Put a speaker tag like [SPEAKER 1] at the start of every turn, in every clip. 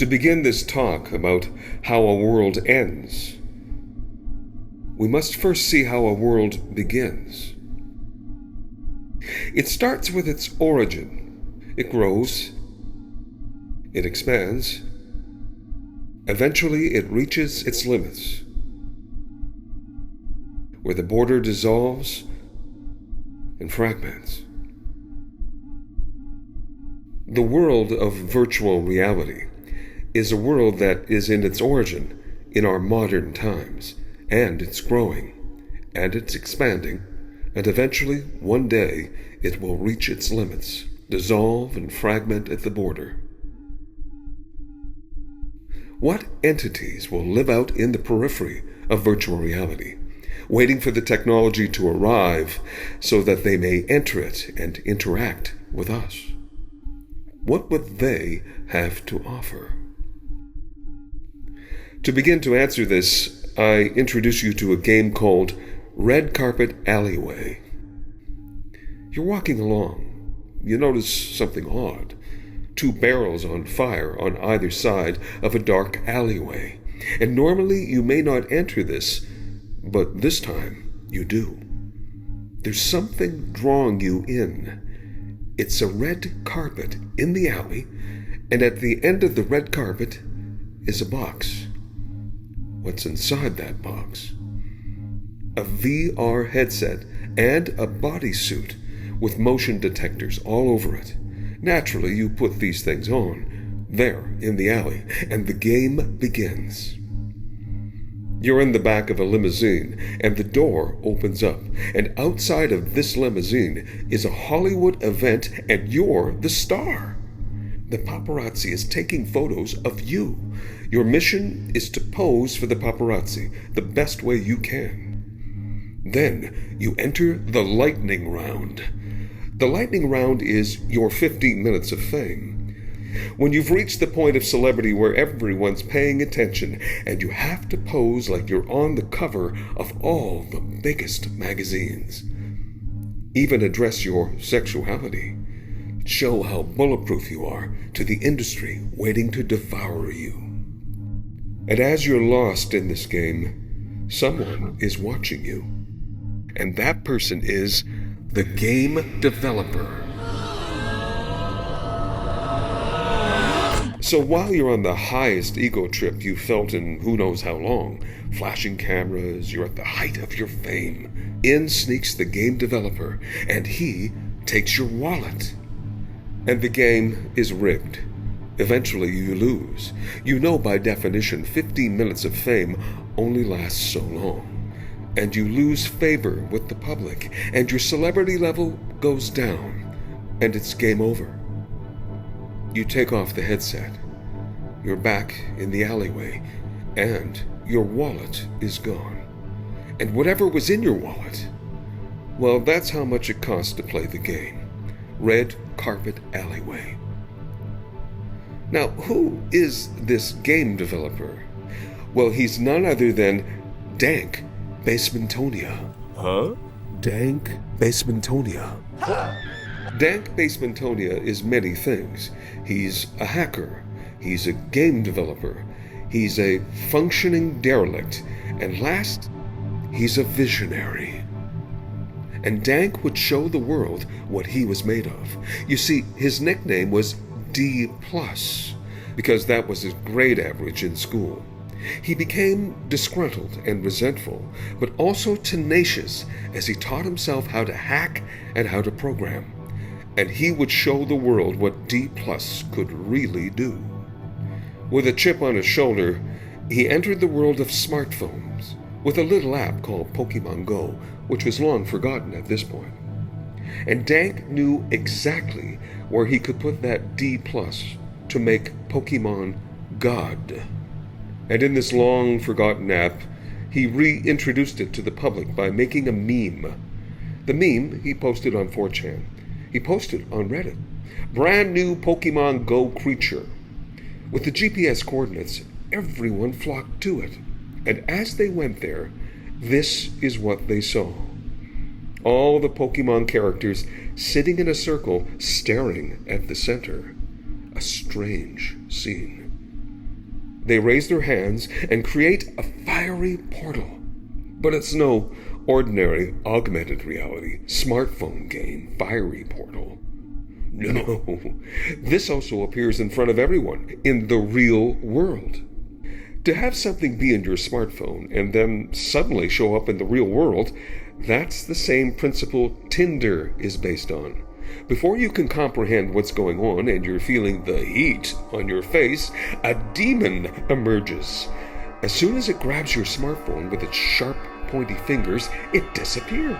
[SPEAKER 1] begin this talk about how a world ends, we must first see how a world begins. It starts with its origin. It grows, it expands, eventually it reaches its limits, where the border dissolves and fragments. The world of virtual reality is a world that is in its origin in our modern times, and it's growing, and it's expanding, and eventually, one day, it will reach its limits, dissolve and fragment at the border. What entities will live out in the periphery of virtual reality, waiting for the technology to arrive so that they may enter it and interact with us? What would they have to offer? To begin to answer this, I introduce you to a game called Red Carpet Alleyway. You're walking along. You notice something odd. 2 barrels on fire on either side of a dark alleyway. And normally you may not enter this, but this time you do. There's something drawing you in. It's a red carpet in the alley, and at the end of the red carpet is a box. What's inside that box? A VR headset and a bodysuit with motion detectors all over it. Naturally, you put these things on, there in the alley, and the game begins. You're in the back of a limousine, and the door opens up, and outside of this limousine is a Hollywood event, and you're the star. The paparazzi is taking photos of you. Your mission is to pose for the paparazzi the best way you can. Then you enter the lightning round. The lightning round is your 15 minutes of fame. When you've reached the point of celebrity where everyone's paying attention and you have to pose like you're on the cover of all the biggest magazines. Even address your sexuality. Show how bulletproof you are to the industry waiting to devour you. And as you're lost in this game, someone is watching you. And that person is the game developer. So while you're on the highest ego trip you've felt in who knows how long, flashing cameras, you're at the height of your fame, in sneaks the game developer, and he takes your wallet. And the game is rigged. Eventually you lose. You know by definition 15 minutes of fame only lasts so long. And you lose favor with the public, and your celebrity level goes down, and it's game over. You take off the headset. You're back in the alleyway, and your wallet is gone. And whatever was in your wallet, well, that's how much it costs to play the game. Red Carpet Alleyway. Now, who is this game developer? Well, he's none other than Dank Basementonia.
[SPEAKER 2] Huh?
[SPEAKER 1] Dank Basementonia. Dank Basementonia is many things. He's a hacker. He's a game developer. He's a functioning derelict. And last, he's a visionary. And Dank would show the world what he was made of. You see, his nickname was D+, because that was his grade average in school. He became disgruntled and resentful, but also tenacious as he taught himself how to hack and how to program. And he would show the world what D+ could really do. With a chip on his shoulder, he entered the world of smartphones with a little app called Pokemon Go, which was long forgotten at this point. And Dank knew exactly where he could put that D+ to make Pokemon God. And in this long-forgotten app, he reintroduced it to the public by making a meme. The meme he posted on 4chan. He posted on Reddit. Brand new Pokemon Go creature. With the GPS coordinates, everyone flocked to it. And as they went there, this is what they saw. All the Pokemon characters sitting in a circle staring at the center. A strange scene. They raise their hands and create a fiery portal. But it's no ordinary augmented reality smartphone game fiery portal. No, this also appears in front of everyone in the real world. To have something be in your smartphone and then suddenly show up in the real world, that's the same principle Tinder is based on. Before you can comprehend what's going on and you're feeling the heat on your face, a demon emerges. As soon as it grabs your smartphone with its sharp, pointy fingers, it disappears.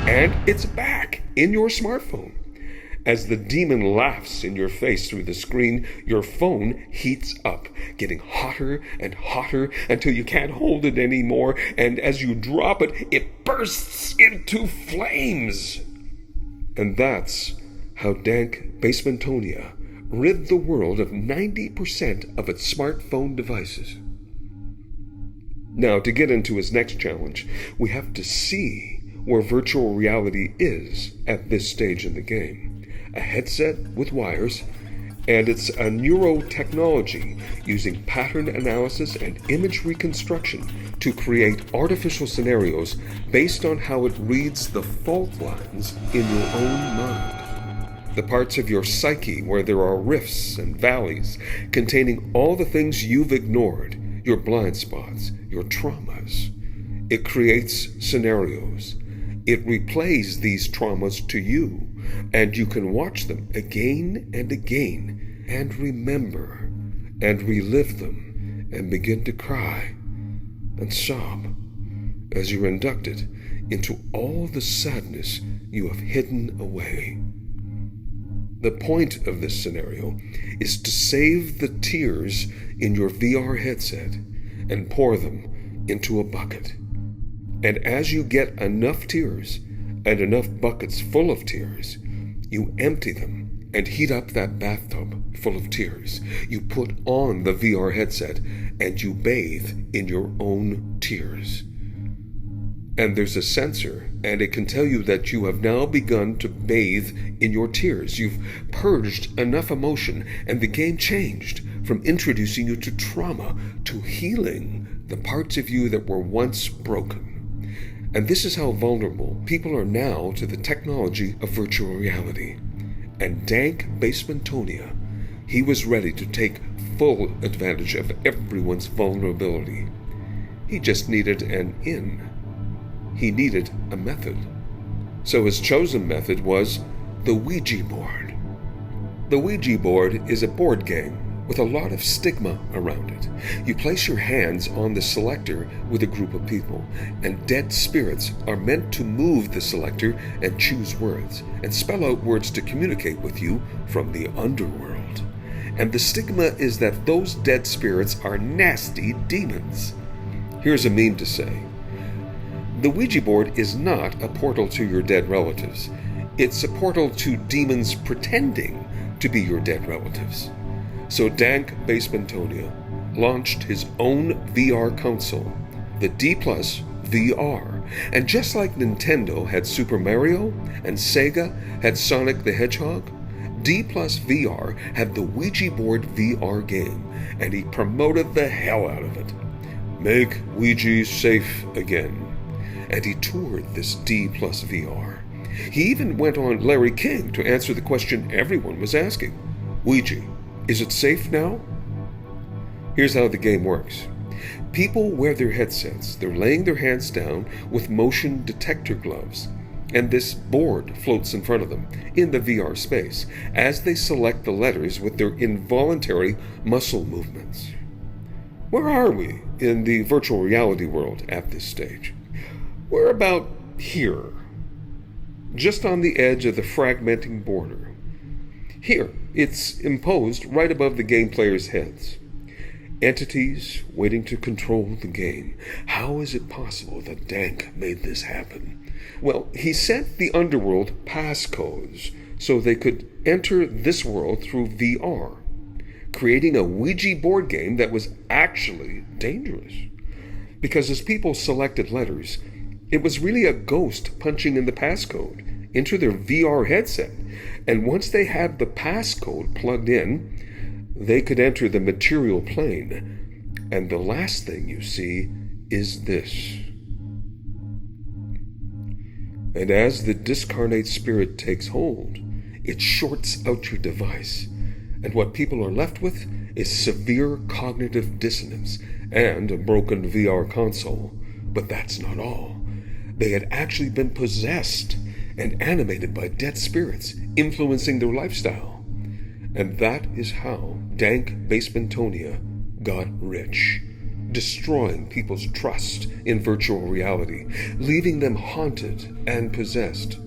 [SPEAKER 1] And it's back in your smartphone. As the demon laughs in your face through the screen, your phone heats up, getting hotter and hotter until you can't hold it anymore, and as you drop it, it bursts into flames. And that's how dank Basementonia rid the world of 90% of its smartphone devices. Now, to get into his next challenge, we have to see where virtual reality is at this stage in the game. A headset with wires, and it's a neurotechnology using pattern analysis and image reconstruction to create artificial scenarios based on how it reads the fault lines in your own mind. The parts of your psyche where there are rifts and valleys containing all the things you've ignored, your blind spots, your traumas. It creates scenarios. It replays these traumas to you, and you can watch them again and again and remember and relive them and begin to cry and sob as you're inducted into all the sadness you have hidden away. The point of this scenario is to save the tears in your VR headset and pour them into a bucket. And as you get enough tears and enough buckets full of tears, you empty them and heat up that bathtub full of tears. You put on the VR headset and you bathe in your own tears. And there's a sensor, and it can tell you that you have now begun to bathe in your tears. You've purged enough emotion, and the game changed from introducing you to trauma to healing the parts of you that were once broken. And this is how vulnerable people are now to the technology of virtual reality. And dank Basementonia, he was ready to take full advantage of everyone's vulnerability. He just needed an in. He needed a method. So his chosen method was the Ouija board. The Ouija board is a board game with a lot of stigma around it. You place your hands on the selector with a group of people, and dead spirits are meant to move the selector and choose words, and spell out words to communicate with you from the underworld. And the stigma is that those dead spirits are nasty demons. Here's a meme to say. The Ouija board is not a portal to your dead relatives. It's a portal to demons pretending to be your dead relatives. So dank Basementonia launched his own VR console, the D+ VR, and just like Nintendo had Super Mario and Sega had Sonic the Hedgehog, D+ VR had the Ouija board VR game, and he promoted the hell out of it. Make Ouija safe again. And he toured this D+ VR. He even went on Larry King to answer the question everyone was asking. Ouija, is it safe now? Here's how the game works. People wear their headsets. They're laying their hands down with motion detector gloves, and this board floats in front of them in the VR space as they select the letters with their involuntary muscle movements. Where are we in the virtual reality world at this stage? We're about here, just on the edge of the fragmenting border. Here, it's imposed right above the game players' heads. Entities waiting to control the game. How is it possible that Dank made this happen? Well, he sent the underworld passcodes so they could enter this world through VR, creating a Ouija board game that was actually dangerous. Because as people selected letters, it was really a ghost punching in the passcode into their VR headset. And once they had the passcode plugged in, they could enter the material plane. And the last thing you see is this. And as the discarnate spirit takes hold, it shorts out your device, and what people are left with is severe cognitive dissonance and a broken VR console. But that's not all. They had actually been possessed and animated by dead spirits, influencing their lifestyle. And that is how dank Basementonia got rich, destroying people's trust in virtual reality, leaving them haunted and possessed.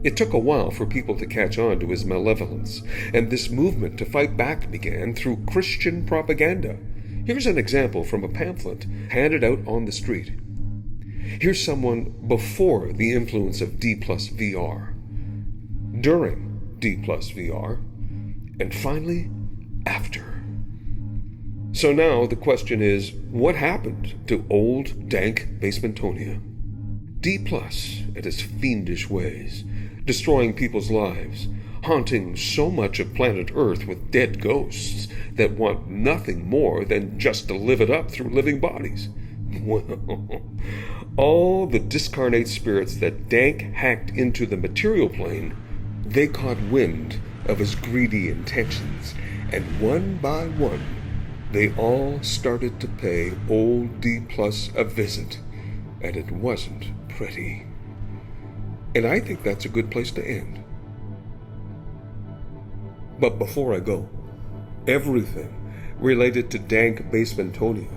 [SPEAKER 1] It took a while for people to catch on to his malevolence, and this movement to fight back began through Christian propaganda. Here's an example from a pamphlet handed out on the street. Here's someone before the influence of D plus VR, during D plus VR, and finally after. So now the question is, what happened to old dank Basementonia? D plus and his fiendish ways, destroying people's lives, haunting so much of planet Earth with dead ghosts that want nothing more than just to live it up through living bodies. Well, all the discarnate spirits that dank hacked into the material plane, they caught wind of his greedy intentions, and one by one, they all started to pay old D plus a visit, and it wasn't pretty. And I think that's a good place to end. But before I go, everything related to dank Basementonia,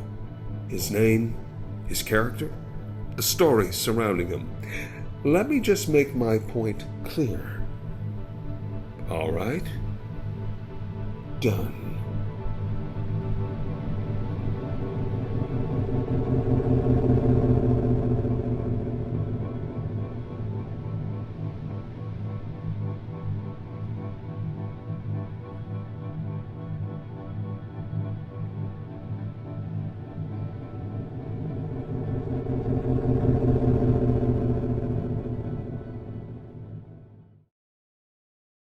[SPEAKER 1] his name, his character, the story surrounding him, let me just make my point clear. All right? Done.